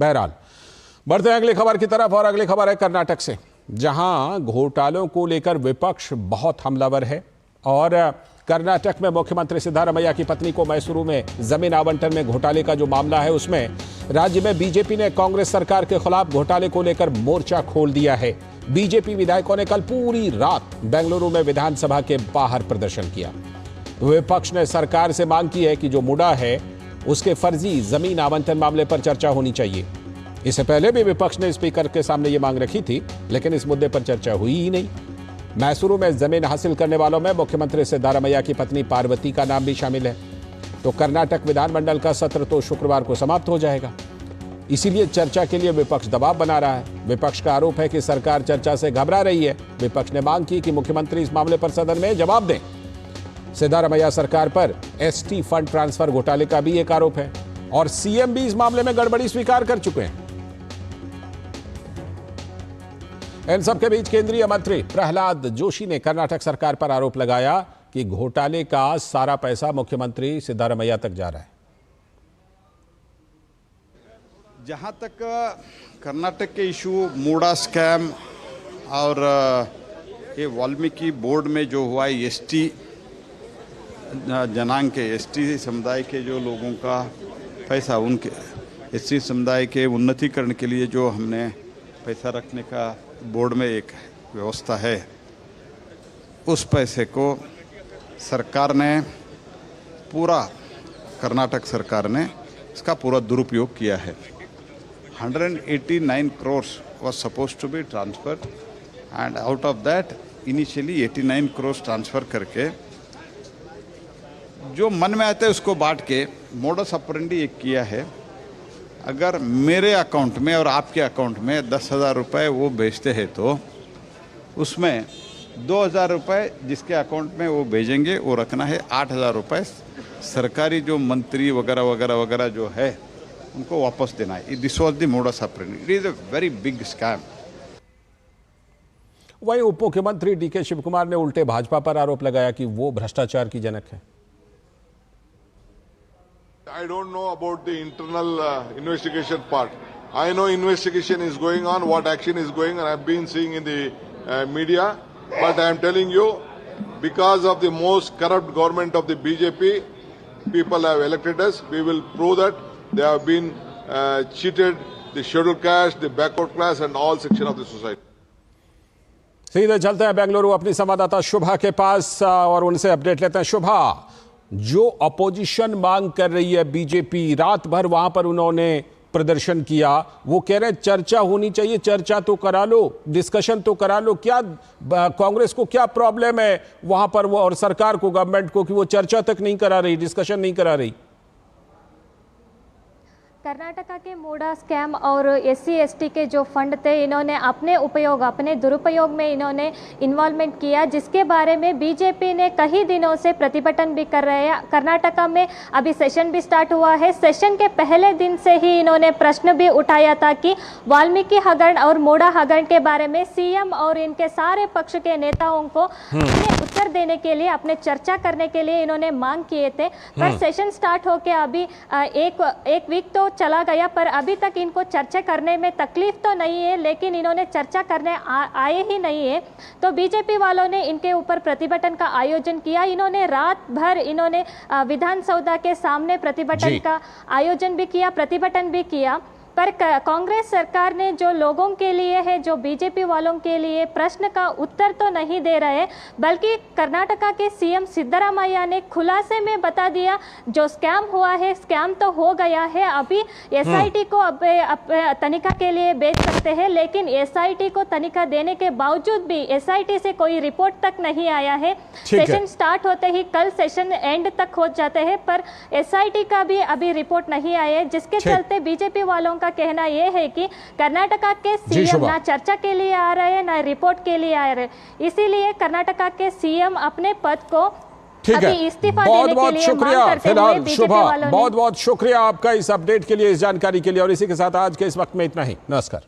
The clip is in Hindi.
बहरहाल बढ़ते हैं अगली खबर की तरफ और अगली खबर है कर्नाटक से, जहां घोटालों को लेकर विपक्ष बहुत हमलावर है और कर्नाटक में मुख्यमंत्री सिद्धारमैया की पत्नी को मैसूरू में जमीन आवंटन में घोटाले का जो मामला है उसमें राज्य में बीजेपी ने कांग्रेस सरकार के खिलाफ घोटाले को लेकर मोर्चा खोल दिया है। बीजेपी विधायकों ने कल पूरी रात बेंगलुरु में विधानसभा के बाहर प्रदर्शन किया। विपक्ष ने सरकार से मांग की है कि जो मुद्दा है उसके फर्जी जमीन आवंटन मामले पर चर्चा होनी चाहिए। इससे पहले भी विपक्ष ने स्पीकर के सामने ये मांग रखी थी, लेकिन इस मुद्दे पर चर्चा हुई ही नहीं। मैसूरू में जमीन हासिल करने वालों में मुख्यमंत्री सिद्धारमैया की पत्नी पार्वती का नाम भी शामिल है। तो कर्नाटक विधानमंडल का सत्र तो शुक्रवार को समाप्त हो जाएगा, इसीलिए चर्चा के लिए विपक्ष दबाव बना रहा है। विपक्ष का आरोप है कि सरकार चर्चा से घबरा रही है। विपक्ष ने मांग की कि मुख्यमंत्री इस मामले पर सदन में जवाब दें। सिद्धारमैया सरकार पर एसटी फंड ट्रांसफर घोटाले का भी एक आरोप है और सीएम भी इस मामले में गड़बड़ी स्वीकार कर चुके हैं। इन सबके बीच केंद्रीय मंत्री प्रहलाद जोशी ने कर्नाटक सरकार पर आरोप लगाया कि घोटाले का सारा पैसा मुख्यमंत्री सिद्धारमैया तक जा रहा है। जहां तक कर्नाटक के इशू मूडा स्कैम और ये वाल्मीकि बोर्ड में जो हुआ है एसटी जनांग के एसटी समुदाय के जो लोगों का पैसा, उनके एसटी समुदाय के उन्नतीकरण के लिए जो हमने पैसा रखने का बोर्ड में एक व्यवस्था है, उस पैसे को सरकार ने कर्नाटक सरकार ने इसका पूरा दुरुपयोग किया है। 189 crores was supposed to be transferred and out of that initially 89 crores transfer करके जो मन में आता है उसको बांट के मोडस ऑपरेंडी एक किया है। अगर मेरे अकाउंट में और आपके अकाउंट में 10,000 रुपये वो भेजते हैं तो उसमें 2,000 रुपये जिसके अकाउंट में वो भेजेंगे वो रखना है। 8,000 रुपये सरकारी जो मंत्री वगैरह वगैरह वगैरह जो है उनको वापस देना है। This was the modus operandi. It is a very big scam. वहीं उप मुख्यमंत्री डीके शिवकुमार ने उल्टे भाजपा पर आरोप लगाया कि वो भ्रष्टाचार की जनक है। I don't know about the internal investigation part. I know investigation is going on, what action is going on. I've been seeing in the media. But I am telling you, because of the most corrupt government of the BJP, people have elected us. We will prove that they have been cheated the scheduled caste, the backward class and all section of the society. सीधे चलते हैं बेंगलुरु अपनी संवाददाता शुभा के पास और उनसे अपडेट लेते हैं। शुभा, जो अपोजिशन मांग कर रही है बीजेपी, रात भर वहां पर उन्होंने प्रदर्शन किया, वो कह रहे हैं चर्चा होनी चाहिए। चर्चा तो करा लो, डिस्कशन तो करा लो। क्या कांग्रेस को क्या प्रॉब्लम है वहां पर वो और सरकार को, गवर्नमेंट को, कि वो चर्चा तक नहीं करा रही, डिस्कशन नहीं करा रही? कर्नाटका के मूडा स्कैम और एससी एसटी के जो फंड थे, इन्होंने अपने दुरुपयोग में इन्होंने इन्वॉल्वमेंट किया, जिसके बारे में बीजेपी ने कई दिनों से प्रतिभटन भी कर रहे हैं। कर्नाटका में अभी सेशन भी स्टार्ट हुआ है। सेशन के पहले दिन से ही इन्होंने प्रश्न भी उठाया था कि वाल्मीकि हगरण और मूडा हगरण के बारे में सीएम और इनके सारे पक्ष के नेताओं को अपने उत्तर देने के लिए, अपने चर्चा करने के लिए इन्होंने मांग किए थे। पर सेशन स्टार्ट होकर अभी एक वीक तो चला गया, पर अभी तक इनको चर्चा करने में तकलीफ तो नहीं है, लेकिन इन्होंने चर्चा करने आए ही नहीं है। तो बीजेपी वालों ने इनके ऊपर प्रतिभटन का आयोजन किया। इन्होंने रात भर विधानसौध के सामने प्रतिभटन का आयोजन भी किया, प्रतिभटन भी किया। पर कांग्रेस सरकार ने जो लोगों के लिए है, जो बीजेपी वालों के लिए प्रश्न का उत्तर तो नहीं दे रहे, बल्कि कर्नाटका के सीएम सिद्धारमैया ने खुलासे में बता दिया जो स्कैम हुआ है, स्कैम तो हो गया है। अभी एसआईटी को अब तनिखा के लिए भेज सकते हैं, लेकिन एसआईटी को तनिखा देने के बावजूद भी एसआईटी से कोई रिपोर्ट तक नहीं आया है। सेशन स्टार्ट होते ही कल सेशन एंड तक हो जाते हैं, पर एसआईटी का भी अभी रिपोर्ट नहीं आया है, जिसके चलते बीजेपी वालों का कहना यह है कि कर्नाटका के सीएम ना चर्चा के लिए आ रहे हैं, ना रिपोर्ट के लिए आ रहे हैं। इसीलिए कर्नाटका के सीएम अपने पद को अभी इस्तीफा देने के लिए मांग करते हुए बीजेपी वालों ने। बहुत बहुत शुक्रिया आपका इस अपडेट के लिए, इस जानकारी के लिए। और इसी के साथ आज के इस वक्त में इतना ही। नमस्कार।